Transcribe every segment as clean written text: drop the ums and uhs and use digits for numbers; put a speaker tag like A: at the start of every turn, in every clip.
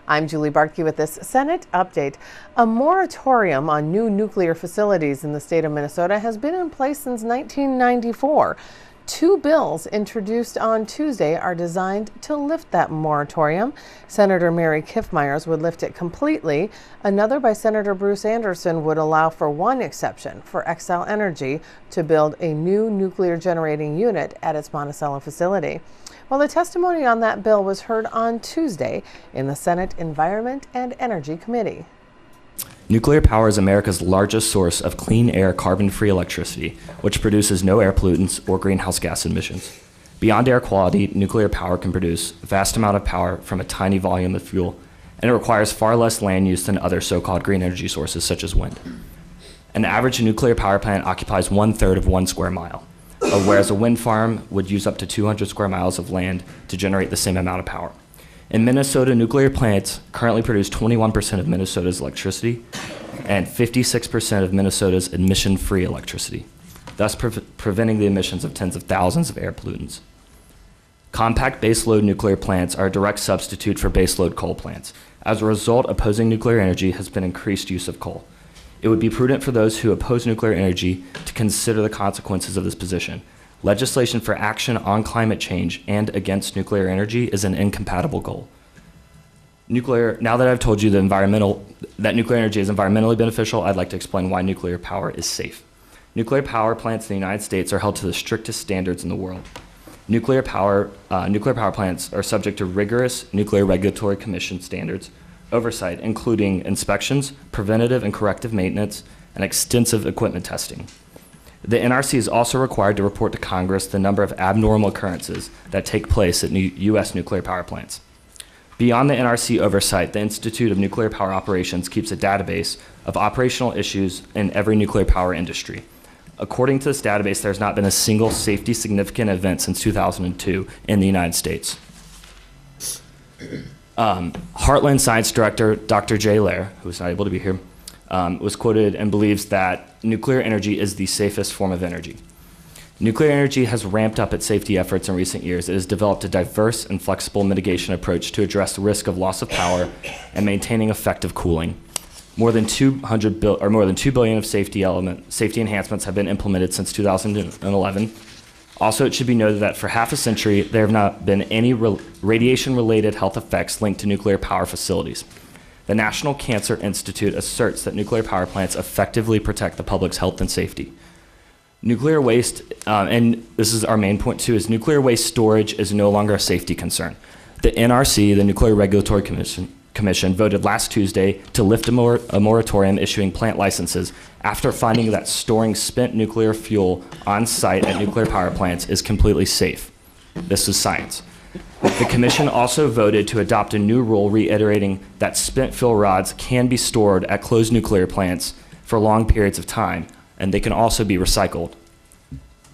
A: I'm Julie Barkey with this Senate update. A moratorium on new nuclear facilities in the state of Minnesota has been in place since 1994. Two bills introduced on Tuesday are designed to lift that moratorium. Senator Mary Kiffmeyer's would lift it completely. Another by Senator Bruce Anderson would allow for one exception for Xcel Energy to build a new nuclear generating unit at its Monticello facility. Well, the testimony on that bill was heard on Tuesday in the Senate Environment and Energy Committee.
B: Nuclear power is America's largest source of clean air, carbon-free electricity, which produces no air pollutants or greenhouse gas emissions. Beyond air quality, nuclear power can produce a vast amount of power from a tiny volume of fuel, and it requires far less land use than other so-called green energy sources such as wind. An average nuclear power plant occupies 1/3 of 1 square mile, whereas a wind farm would use up to 200 square miles of land to generate the same amount of power. In Minnesota, nuclear plants currently produce 21% of Minnesota's electricity and 56% of Minnesota's emission-free electricity, thus preventing the emissions of tens of thousands of air pollutants. Compact baseload nuclear plants are a direct substitute for baseload coal plants. As a result, opposing nuclear energy has been increased use of coal. It would be prudent for those who oppose nuclear energy to consider the consequences of this position. Legislation for action on climate change and against nuclear energy is an incompatible goal. Now that I've told you that nuclear energy is environmentally beneficial, I'd like to explain why nuclear power is safe. Nuclear power plants in the United States are held to the strictest standards in the world. Nuclear power plants are subject to rigorous Nuclear Regulatory Commission standards, oversight, including inspections, preventative and corrective maintenance, and extensive equipment testing. The NRC is also required to report to Congress the number of abnormal occurrences that take place at U.S. nuclear power plants. Beyond the NRC oversight, the Institute of Nuclear Power Operations keeps a database of operational issues in every nuclear power industry. According to this database, there's not been a single safety significant event since 2002 in the United States. Heartland Science Director Dr. Jay Lair, who is not able to be here, was quoted and believes that nuclear energy is the safest form of energy. Nuclear energy has ramped up its safety efforts in recent years. It has developed a diverse and flexible mitigation approach to address the risk of loss of power and maintaining effective cooling. More than $2 billion of safety enhancements have been implemented since 2011. Also, it should be noted that for half a century, there have not been any radiation-related health effects linked to nuclear power facilities. The National Cancer Institute asserts that nuclear power plants effectively protect the public's health and safety. Nuclear waste, and this is our main point too, is nuclear waste storage is no longer a safety concern. The NRC, the Nuclear Regulatory Commission, voted last Tuesday to lift a moratorium issuing plant licenses after finding that storing spent nuclear fuel on site at nuclear power plants is completely safe. This is science. The commission also voted to adopt a new rule reiterating that spent fuel rods can be stored at closed nuclear plants for long periods of time, and they can also be recycled.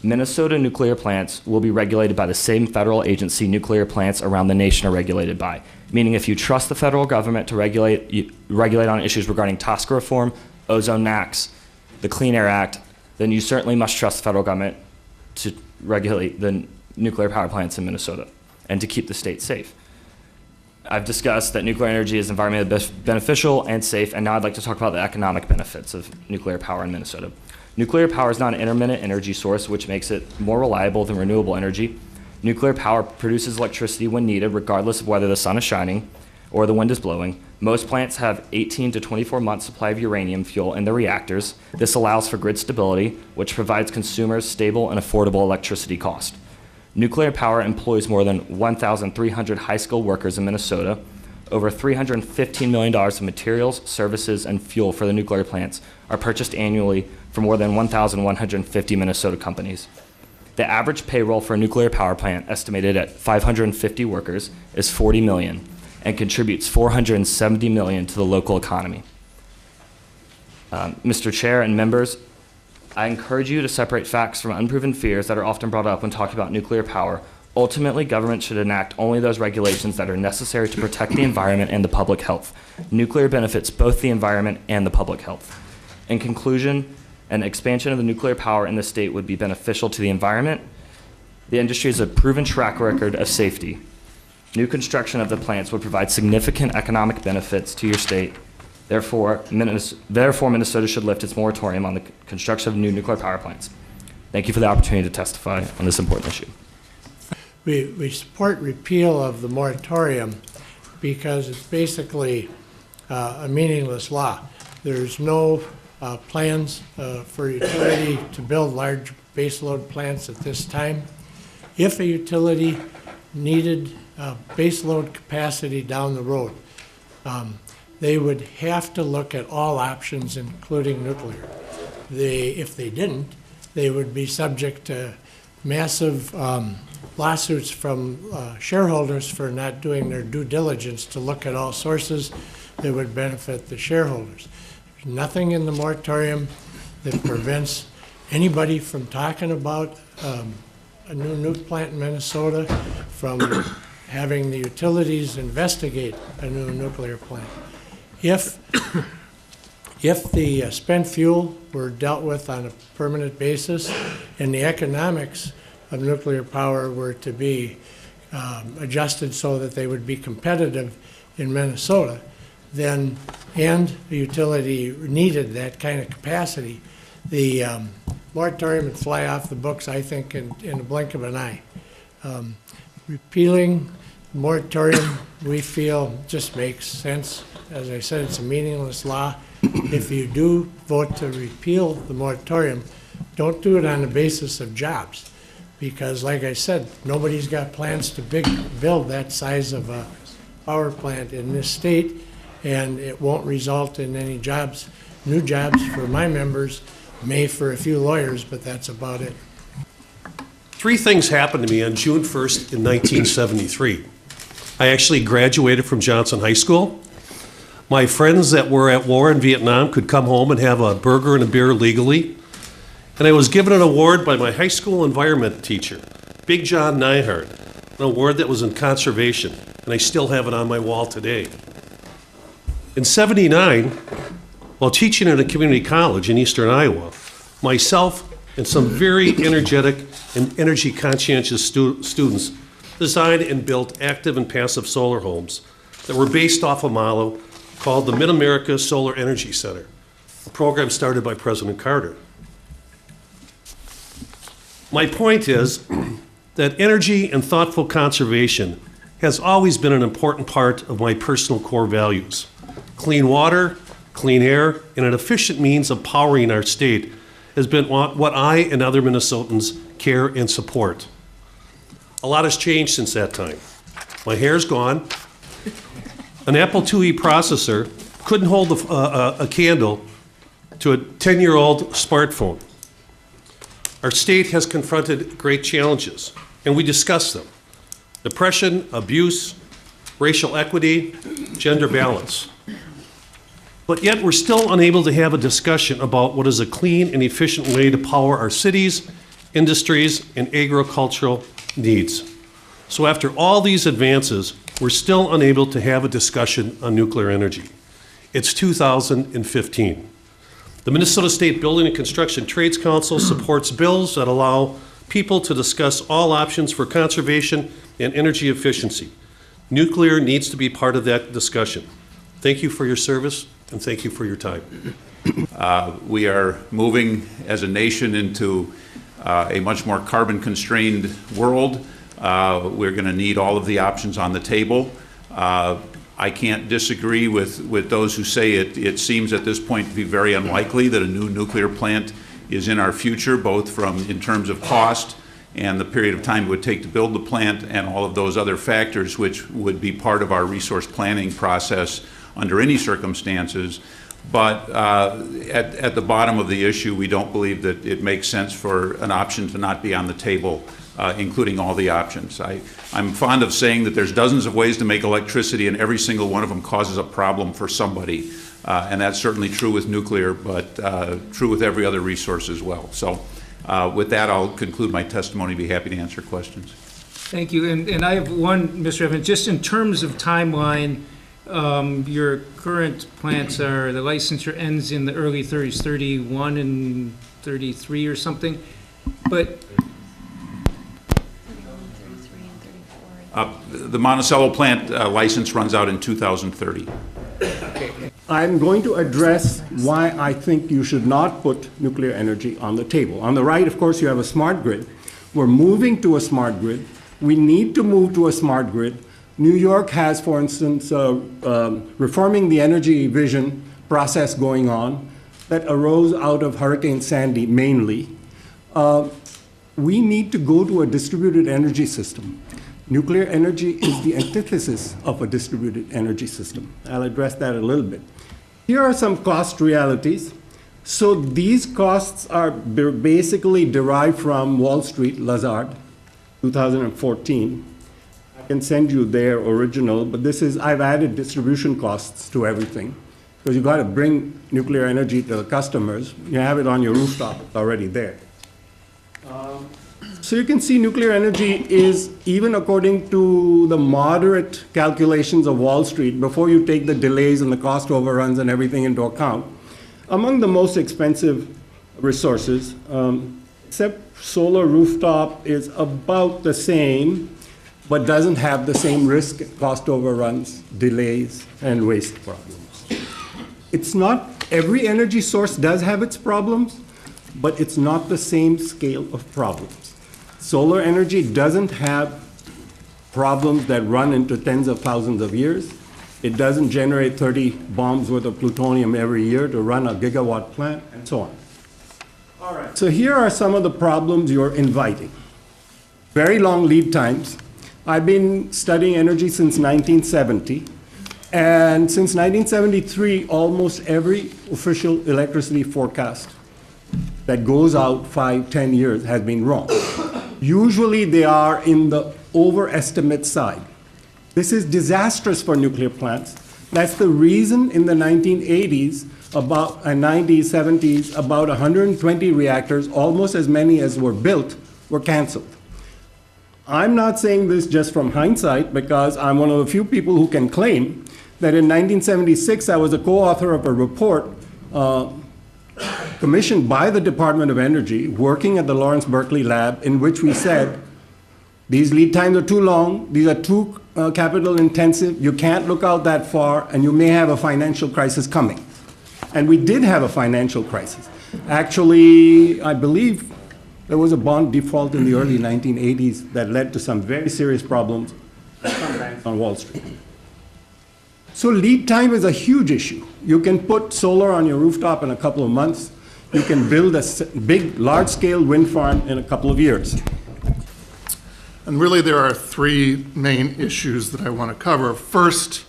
B: Minnesota nuclear plants will be regulated by the same federal agency nuclear plants around the nation are regulated by, meaning if you trust the federal government to regulate on issues regarding TSCA reform, ozone NAAQS, the Clean Air Act, then you certainly must trust the federal government to regulate the nuclear power plants in Minnesota and to keep the state safe. I've discussed that nuclear energy is environmentally beneficial and safe, and now I'd like to talk about the economic benefits of nuclear power in Minnesota. Nuclear power is not an intermittent energy source, which makes it more reliable than renewable energy. Nuclear power produces electricity when needed, regardless of whether the sun is shining or the wind is blowing. Most plants have 18 to 24 months supply of uranium fuel in their reactors. This allows for grid stability, which provides consumers stable and affordable electricity cost. Nuclear power employs more than 1,300 high-skilled workers in Minnesota. Over $315 million of materials, services, and fuel for the nuclear plants are purchased annually from more than 1,150 Minnesota companies. The average payroll for a nuclear power plant, estimated at 550 workers, is $40 million and contributes $470 million to the local economy. Mr. Chair and members, I encourage you to separate facts from unproven fears that are often brought up when talking about nuclear power. Ultimately, government should enact only those regulations that are necessary to protect the environment and the public health. Nuclear benefits both the environment and the public health. In conclusion, an expansion of the nuclear power in the state would be beneficial to the environment. The industry has a proven track record of safety. New construction of the plants would provide significant economic benefits to your state. Therefore, Minnesota should lift its moratorium on the construction of new nuclear power plants. Thank you for the opportunity to testify on this important issue.
C: We support repeal of the moratorium because it's basically a meaningless law. There's no plans for utility to build large baseload plants at this time. If a utility needed baseload capacity down the road, they would have to look at all options, including nuclear. If they didn't, they would be subject to massive lawsuits from shareholders for not doing their due diligence to look at all sources that would benefit the shareholders. There's nothing in the moratorium that prevents anybody from talking about a new nuke plant in Minnesota, from having the utilities investigate a new nuclear plant. If the spent fuel were dealt with on a permanent basis and the economics of nuclear power were to be adjusted so that they would be competitive in Minnesota, then, and the utility needed that kind of capacity, the moratorium would fly off the books, I think, in the blink of an eye. Repealing the moratorium, we feel, just makes sense. As I said, it's a meaningless law. If you do vote to repeal the moratorium, don't do it on the basis of jobs. Because like I said, nobody's got plans to build that size of a power plant in this state, and it won't result in any jobs, new jobs for my members, may for a few lawyers, but that's about it.
D: 3 things happened to me on June 1st in 1973. I actually graduated from Johnson High School. My friends that were at war in Vietnam could come home and have a burger and a beer legally. And I was given an award by my high school environment teacher, Big John Nyhart, an award that was in conservation, and I still have it on my wall today. In '79, while teaching at a community college in eastern Iowa, myself and some very energetic and energy conscientious students designed and built active and passive solar homes that were based off a model called the Mid-America Solar Energy Center, a program started by President Carter. My point is that energy and thoughtful conservation has always been an important part of my personal core values. Clean water, clean air, and an efficient means of powering our state has been what I and other Minnesotans care and support. A lot has changed since that time. My hair's gone. An Apple IIe processor couldn't hold a candle to a 10-year-old smartphone. Our state has confronted great challenges, and we discuss them. Depression, abuse, racial equity, gender balance. But yet we're still unable to have a discussion about what is a clean and efficient way to power our cities, industries, and agricultural needs. So after all these advances, we're still unable to have a discussion on nuclear energy. It's 2015. The Minnesota State Building and Construction Trades Council supports bills that allow people to discuss all options for conservation and energy efficiency. Nuclear needs to be part of that discussion. Thank you for your service, and thank you for your time.
E: We are moving as a nation into a much more carbon-constrained world. We're going to need all of the options on the table. I can't disagree with those who say it seems at this point to be very unlikely that a new nuclear plant is in our future, both in terms of cost and the period of time it would take to build the plant and all of those other factors which would be part of our resource planning process under any circumstances. But at the bottom of the issue, we don't believe that it makes sense for an option to not be on the table, including all the options. I'm fond of saying that there's dozens of ways to make electricity, and every single one of them causes a problem for somebody. And that's certainly true with nuclear, but true with every other resource as well. So with that, I'll conclude my testimony. Be happy to answer questions.
F: Thank you. And I have one, Mr. Evans, just in terms of timeline, your current plants are, the licensure ends in the early 30s, 31 and 33 or something, but
E: The Monticello plant license runs out in 2030.
G: I'm going to address why I think you should not put nuclear energy on the table. On the right, of course, you have a smart grid. We're moving to a smart grid. We need to move to a smart grid. New York has, for instance, reforming the energy vision process going on that arose out of Hurricane Sandy mainly. We need to go to a distributed energy system. Nuclear energy is the antithesis of a distributed energy system. I'll address that a little bit. Here are some cost realities. So these costs are basically derived from Wall Street, Lazard, 2014. I can send you their original, but this is, I've added distribution costs to everything, because you've got to bring nuclear energy to the customers. You have it on your rooftop, it's already there. So you can see nuclear energy is, even according to the moderate calculations of Wall Street, before you take the delays and the cost overruns and everything into account, among the most expensive resources, except solar rooftop is about the same, but doesn't have the same risk, cost overruns, delays, and waste problems. It's not, every energy source does have its problems, but it's not the same scale of problems. Solar energy doesn't have problems that run into tens of thousands of years. It doesn't generate 30 bombs worth of plutonium every year to run a gigawatt plant, and so on. All right. So here are some of the problems you're inviting. Very long lead times. I've been studying energy since 1970. And since 1973, almost every official electricity forecast that goes out 5, 10 years has been wrong. Usually they are in the overestimate side. This is disastrous for nuclear plants. That's the reason in the 1980s, about 90s, 70s, about 120 reactors, almost as many as were built, were canceled. I'm not saying this just from hindsight, because I'm one of the few people who can claim that in 1976 I was a co-author of a report commissioned by the Department of Energy, working at the Lawrence Berkeley lab, in which we said, these lead times are too long, these are too capital intensive, you can't look out that far, and you may have a financial crisis coming. And we did have a financial crisis. Actually, I believe there was a bond default in the early 1980s that led to some very serious problems at some banks on Wall Street. So lead time is a huge issue. You can put solar on your rooftop in a couple of months. You can build a big, large-scale wind farm in a couple of years.
H: And really there are three main issues that I want to cover. First,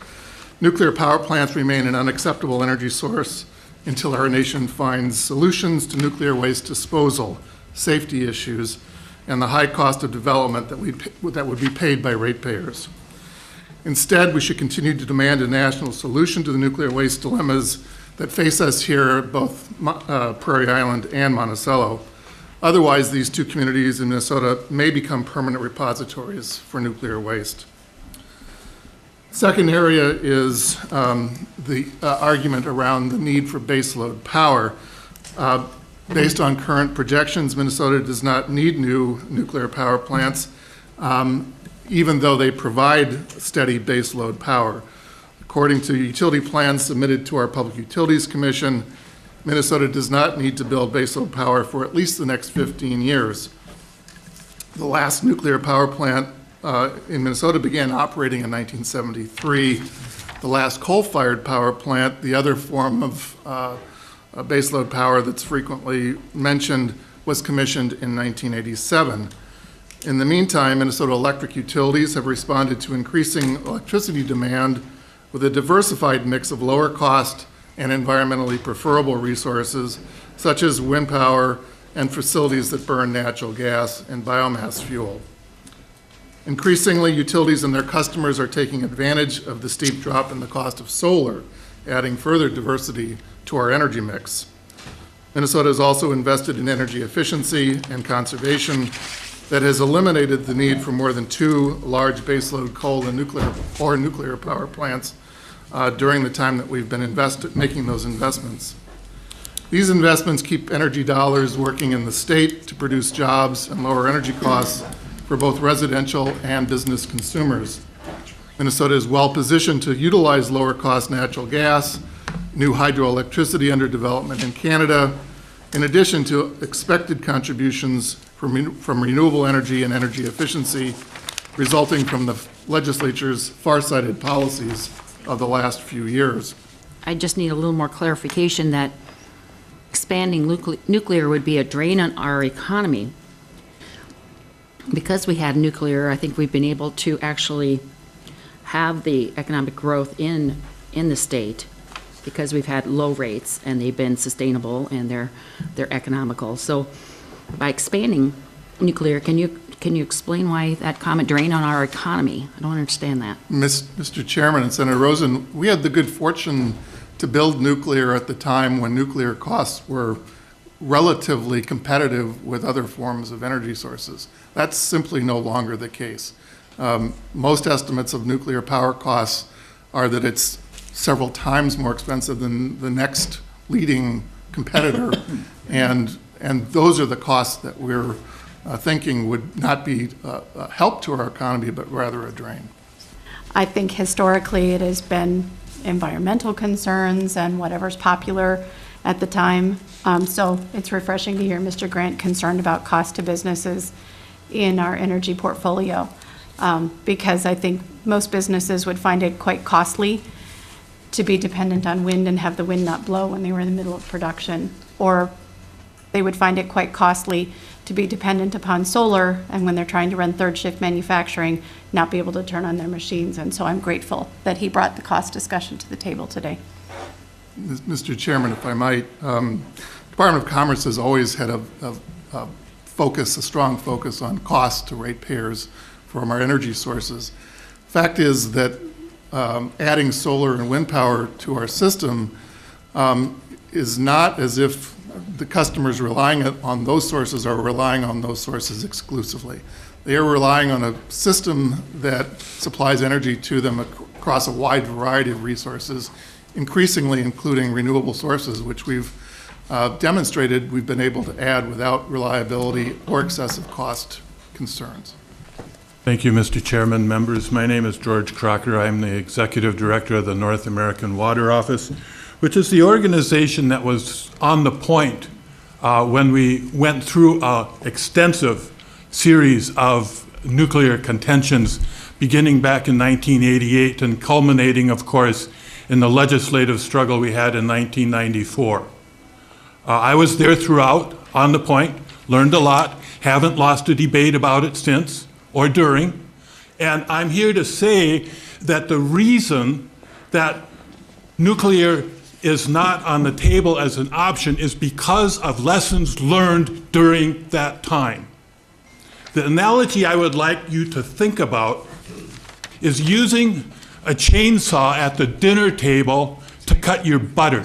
H: nuclear power plants remain an unacceptable energy source until our nation finds solutions to nuclear waste disposal, safety issues, and the high cost of development that would be paid by ratepayers. Instead, we should continue to demand a national solution to the nuclear waste dilemmas that face us here at both Prairie Island and Monticello. Otherwise, these two communities in Minnesota may become permanent repositories for nuclear waste. Second area is the argument around the need for baseload power. Based on current projections, Minnesota does not need new nuclear power plants, even though they provide steady baseload power. According to utility plans submitted to our Public Utilities Commission, Minnesota does not need to build baseload power for at least the next 15 years. The last nuclear power plant in Minnesota began operating in 1973. The last coal-fired power plant, the other form of baseload power that's frequently mentioned, was commissioned in 1987. In the meantime, Minnesota electric utilities have responded to increasing electricity demand with a diversified mix of lower cost and environmentally preferable resources, such as wind power and facilities that burn natural gas and biomass fuel. Increasingly, utilities and their customers are taking advantage of the steep drop in the cost of solar, adding further diversity to our energy mix. Minnesota has also invested in energy efficiency and conservation that has eliminated the need for more than 2 large baseload coal and nuclear power plants during the time that we've been making those investments. These investments keep energy dollars working in the state to produce jobs and lower energy costs for both residential and business consumers. Minnesota is well positioned to utilize lower cost natural gas, new hydroelectricity under development in Canada, in addition to expected contributions from renewable energy and energy efficiency resulting from the legislature's far-sighted policies of the last few years.
I: I just need a little more clarification that expanding nuclear would be a drain on our economy. Because we had nuclear, I think we've been able to actually have the economic growth in the state because we've had low rates and they've been sustainable and they're economical. So by expanding nuclear, can you explain why that comment drain on our economy? I don't understand that.
H: Mr. Chairman and Senator Rosen, we had the good fortune to build nuclear at the time when nuclear costs were relatively competitive with other forms of energy sources. That's simply no longer the case. Most estimates of nuclear power costs are that it's several times more expensive than the next leading competitor, and those are the costs that we're thinking would not be a help to our economy, but rather a drain.
J: I think historically it has been environmental concerns and whatever's popular at the time. So it's refreshing to hear Mr. Grant concerned about cost to businesses in our energy portfolio, because I think most businesses would find it quite costly to be dependent on wind and have the wind not blow when they were in the middle of production, or they would find it quite costly to be dependent upon solar and when they're trying to run third shift manufacturing, not be able to turn on their machines. And so I'm grateful that he brought the cost discussion to the table today.
H: Mr. Chairman, if I might, Department of Commerce has always had a strong focus on cost to ratepayers from our energy sources. Fact is that adding solar and wind power to our system is not as if the customers relying on those sources are relying on those sources exclusively. They are relying on a system that supplies energy to them across a wide variety of resources, increasingly including renewable sources, which we've demonstrated we've been able to add without reliability or excessive cost concerns.
K: Thank you, Mr. Chairman, members. My name is George Crocker. I'm the Executive Director of the North American Water Office, which is the organization that was on the point when we went through an extensive series of nuclear contentions beginning back in 1988 and culminating, of course, in the legislative struggle we had in 1994. I was there throughout, on the point, learned a lot, haven't lost a debate about it since or during, and I'm here to say that the reason that nuclear is not on the table as an option is because of lessons learned during that time. The analogy I would like you to think about is using a chainsaw at the dinner table to cut your butter,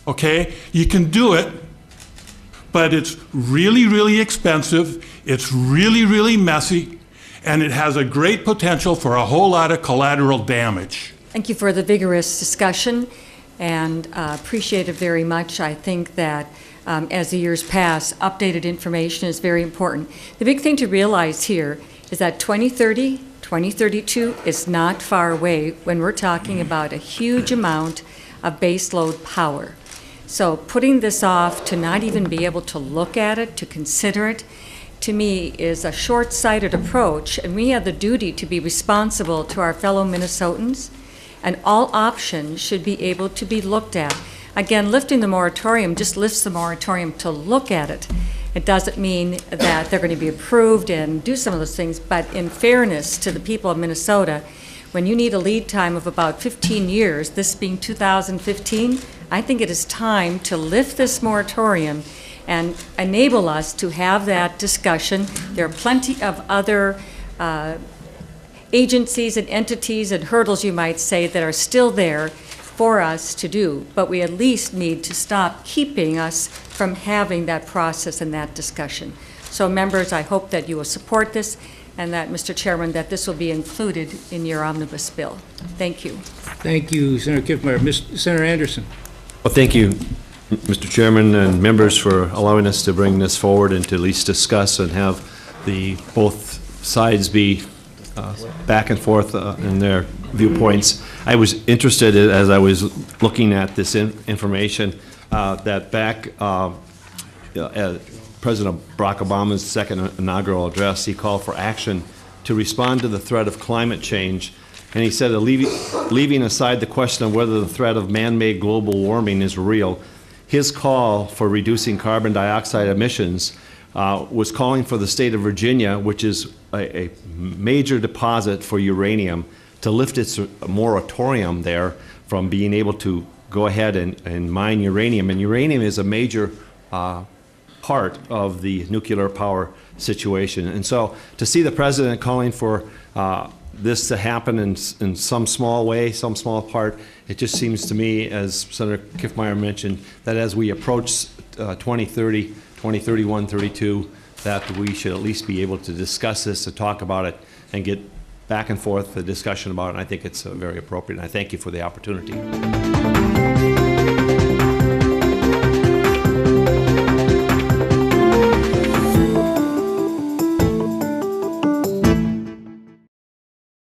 K: okay? You can do it, but it's really, really expensive, it's really, really messy, and it has a great potential for a whole lot of collateral damage.
L: Thank you for the vigorous discussion, and appreciate it very much. I think that as the years pass, updated information is very important. The big thing to realize here is that 2030, 2032 is not far away when we're talking about a huge amount of baseload power. So putting this off to not even be able to look at it, to consider it, to me is a short-sighted approach, and we have the duty to be responsible to our fellow Minnesotans, and all options should be able to be looked at. Again, lifting the moratorium just lifts the moratorium to look at it. It doesn't mean that they're going to be approved and do some of those things, but in fairness to the people of Minnesota, when you need a lead time of about 15 years, this being 2015, I think it is time to lift this moratorium and enable us to have that discussion. There are plenty of other agencies and entities and hurdles, you might say, that are still there for us to do, but we at least need to stop keeping us from having that process and that discussion. So members, I hope that you will support this, and that, Mr. Chairman, that this will be included in your omnibus bill. Thank you.
F: Thank you, Senator Kiffmeyer. Senator Anderson.
M: Well, thank you, Mr. Chairman and members, for allowing us to bring this forward and to at least discuss and have the both sides be back and forth in their viewpoints. I was interested as I was looking at this information that back President Barack Obama's second inaugural address, he called for action to respond to the threat of climate change. And he said, leaving aside the question of whether the threat of man-made global warming is real, his call for reducing carbon dioxide emissions was calling for the state of Virginia, which is a major deposit for uranium, to lift its moratorium there from being able to go ahead and mine uranium. And uranium is a major part of the nuclear power situation. And so to see the president calling for this to happen in some small way, some small part, it just seems to me, as Senator Kiffmeyer mentioned, that as we approach 2030, 2031, 32, that we should at least be able to discuss this, to talk about it, and get back and forth the discussion about it. And I think it's very appropriate. And I thank you for the opportunity.